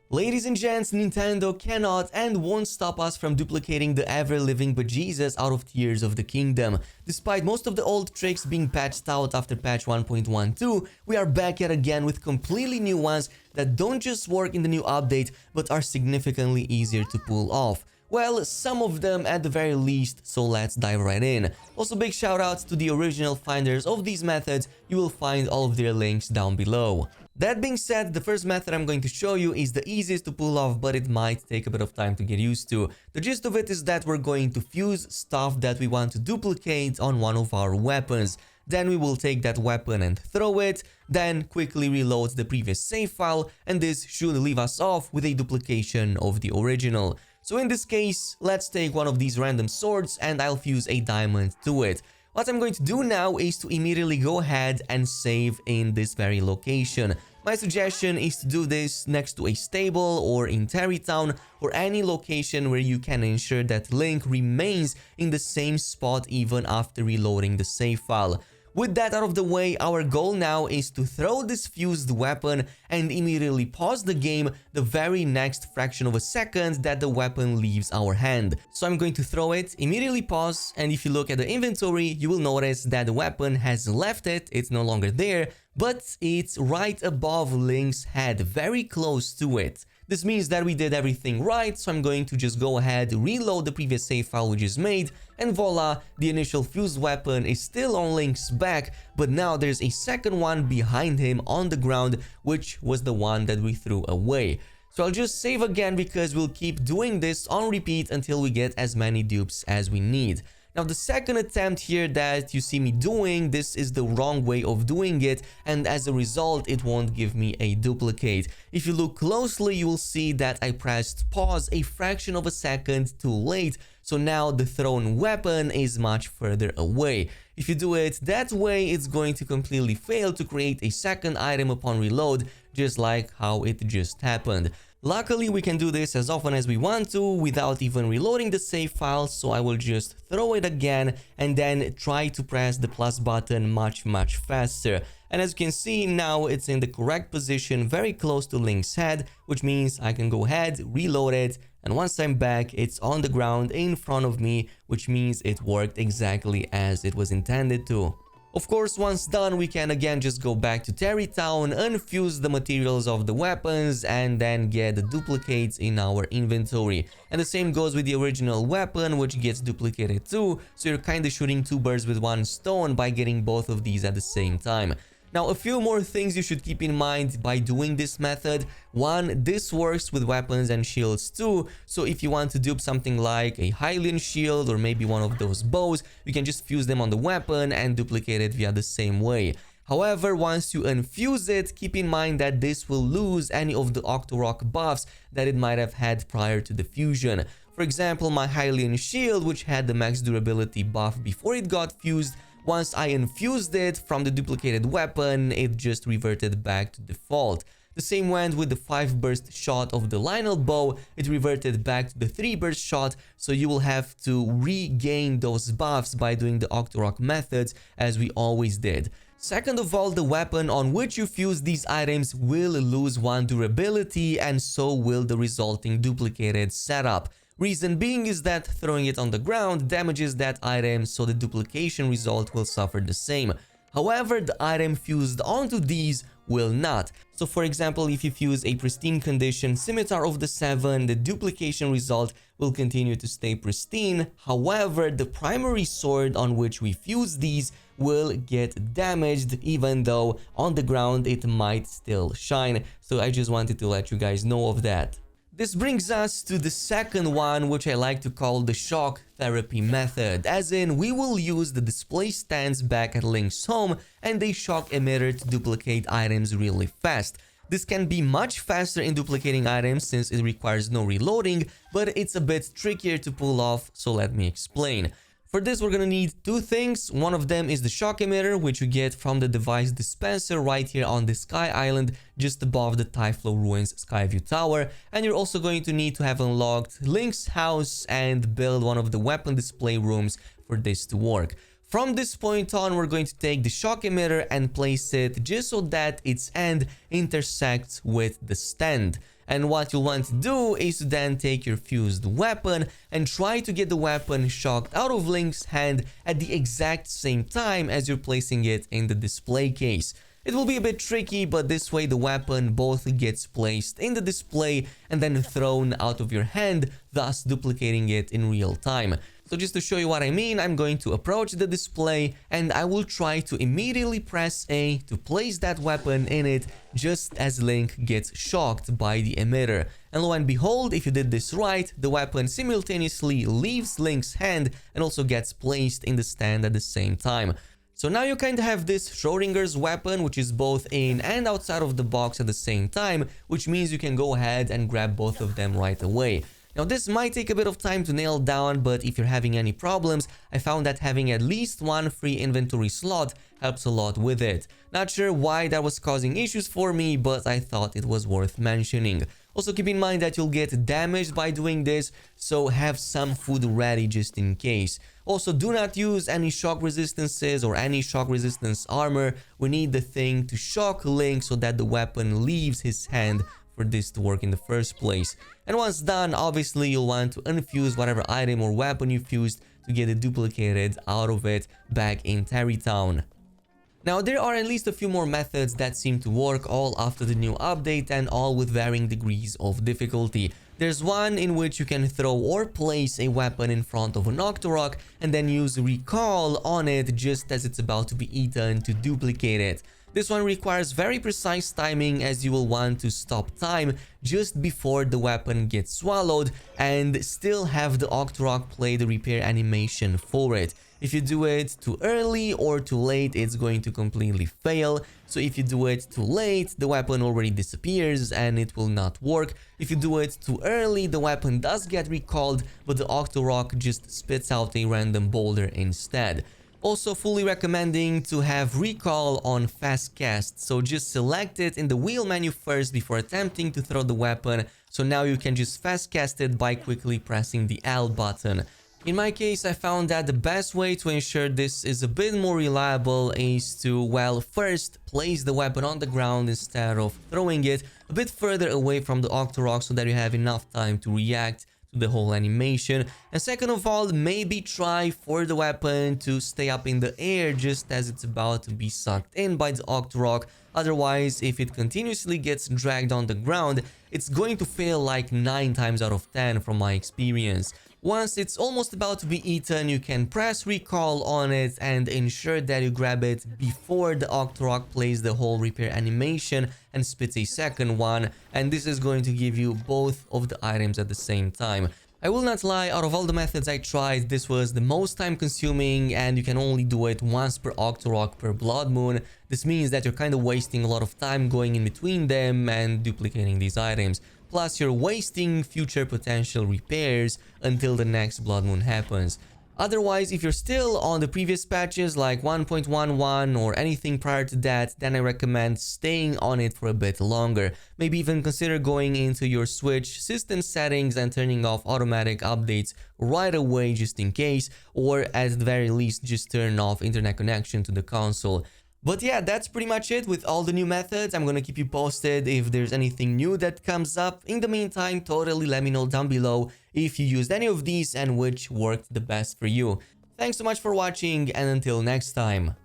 Ladies and gents, Nintendo cannot and won't stop us from duplicating the ever-living bejesus out of Tears of the Kingdom. Despite most of the old tricks being patched out after patch 1.12, we are back yet again with completely new ones that don't just work in the new update, but are significantly easier to pull off. Well, some of them at the very least, so let's dive right in. Also, big shout outs to the original finders of these methods. You will find all of their links down below. That being said, the first method I'm going to show you is the easiest to pull off, but it might take a bit of time to get used to. The gist of it is that we're going to fuse stuff that we want to duplicate on one of our weapons. Then we will take that weapon and throw it, then quickly reload the previous save file, and this should leave us off with a duplication of the original. So in this case, let's take one of these random swords and I'll fuse a diamond to it. What I'm going to do now is to immediately go ahead and save in this very location. My suggestion is to do this next to a stable or in Terrytown or any location where you can ensure that Link remains in the same spot even after reloading the save file. With that out of the way, our goal now is to throw this fused weapon and immediately pause the game the very next fraction of a second that the weapon leaves our hand. So I'm going to throw it, immediately pause, and if you look at the inventory, you will notice that the weapon has left it, it's no longer there, but it's right above Link's head, very close to it. This means that we did everything right, so I'm going to just go ahead, reload the previous save file we just made, and voila, the initial fused weapon is still on Link's back, but now there's a second one behind him on the ground, which was the one that we threw away. So I'll just save again because we'll keep doing this on repeat until we get as many dupes as we need. Now, the second attempt here that you see me doing, this is the wrong way of doing it, and as a result, it won't give me a duplicate. If you look closely, you will see that I pressed pause a fraction of a second too late, so now the thrown weapon is much further away. If you do it that way, it's going to completely fail to create a second item upon reload, just like how it just happened. Luckily, we can do this as often as we want to without even reloading the save file, so I will just throw it again and then try to press the plus button much faster. And as you can see, now it's in the correct position, very close to Link's head, which means I can go ahead, reload it, and once I'm back, it's on the ground in front of me, which means it worked exactly as it was intended to. Of course, once done, we can again just go back to Terrytown, unfuse the materials of the weapons, and then get the duplicates in our inventory. And the same goes with the original weapon, which gets duplicated too, so you're kinda shooting two birds with one stone by getting both of these at the same time. Now, a few more things you should keep in mind by doing this method. One, this works with weapons and shields too, so if you want to dupe something like a Hylian shield or maybe one of those bows, you can just fuse them on the weapon and duplicate it via the same way. However, once you unfuse it, keep in mind that this will lose any of the Octorok buffs that it might have had prior to the fusion. For example, my Hylian shield, which had the max durability buff before it got fused, once I infused it from the duplicated weapon, it just reverted back to default. The same went with the 5-burst shot of the Lionel bow, it reverted back to the 3-burst shot, so you will have to regain those buffs by doing the Octorok methods as we always did. Second of all, the weapon on which you fuse these items will lose 1 durability, and so will the resulting duplicated setup. Reason being is that throwing it on the ground damages that item, so the duplication result will suffer the same. However, the item fused onto these will not. So for example, if you fuse a pristine condition Scimitar of the 7, the duplication result will continue to stay pristine. However, the primary sword on which we fuse these will get damaged, even though on the ground it might still shine. So I just wanted to let you guys know of that. This brings us to the second one, which I like to call the shock therapy method, as in we will use the display stands back at Link's home and a shock emitter to duplicate items really fast. This can be much faster in duplicating items since it requires no reloading, but it's a bit trickier to pull off, so let me explain. For this, we're gonna need two things. One of them is the shock emitter, which you get from the device dispenser right here on the Sky Island, just above the Typhlo Ruins Skyview Tower. And you're also going to need to have unlocked Link's house and build one of the weapon display rooms for this to work. From this point on, we're going to take the shock emitter and place it just so that its end intersects with the stand. And what you'll want to do is to then take your fused weapon and try to get the weapon shocked out of Link's hand at the exact same time as you're placing it in the display case. It will be a bit tricky, but this way the weapon both gets placed in the display and then thrown out of your hand, thus duplicating it in real time. So just to show you what I mean, I'm going to approach the display and I will try to immediately press A to place that weapon in it just as Link gets shocked by the emitter. And lo and behold, if you did this right, the weapon simultaneously leaves Link's hand and also gets placed in the stand at the same time. So now you kind of have this Schrodinger's weapon, which is both in and outside of the box at the same time, which means you can go ahead and grab both of them right away. Now this might take a bit of time to nail down, but if you're having any problems, I found that having at least one free inventory slot helps a lot with it. Not sure why that was causing issues for me, but I thought it was worth mentioning. Also keep in mind that you'll get damaged by doing this, so have some food ready just in case. Also, do not use any shock resistances or any shock resistance armor. We need the thing to shock Link so that the weapon leaves his hand for this to work in the first place. And once done, obviously you'll want to unfuse whatever item or weapon you fused to get it duplicated out of it back in Tarrytown. Now, there are at least a few more methods that seem to work, all after the new update and all with varying degrees of difficulty. There's one in which you can throw or place a weapon in front of an Octorok and then use recall on it just as it's about to be eaten to duplicate it. This one requires very precise timing, as you will want to stop time just before the weapon gets swallowed and still have the Octorok play the repair animation for it. If you do it too early or too late, it's going to completely fail. So if you do it too late, the weapon already disappears and it will not work. If you do it too early, the weapon does get recalled, but the Octorok just spits out a random boulder instead. Also fully recommending to have recall on fast cast, so just select it in the wheel menu first before attempting to throw the weapon, so now you can just fast cast it by quickly pressing the L button. In my case, I found that the best way to ensure this is a bit more reliable is to, well, first place the weapon on the ground instead of throwing it a bit further away from the Octorok so that you have enough time to react to the whole animation. And second of all, maybe try for the weapon to stay up in the air just as it's about to be sucked in by the Octorok. Otherwise, if it continuously gets dragged on the ground, it's going to fail like 9 times out of 10 from my experience. Once it's almost about to be eaten, you can press recall on it and ensure that you grab it before the Octorok plays the whole repair animation and spits a second one, and this is going to give you both of the items at the same time. I will not lie, out of all the methods I tried, this was the most time consuming, and you can only do it once per Octorok per Blood Moon. This means that you're kind of wasting a lot of time going in between them and duplicating these items. Plus, you're wasting future potential repairs until the next Blood Moon happens. Otherwise, if you're still on the previous patches like 1.11 or anything prior to that, then I recommend staying on it for a bit longer. Maybe even consider going into your Switch system settings and turning off automatic updates right away just in case, or at the very least just turn off internet connection to the console. But yeah, that's pretty much it with all the new methods. I'm gonna keep you posted if there's anything new that comes up. In the meantime, totally let me know down below if you used any of these and which worked the best for you. Thanks so much for watching, and until next time.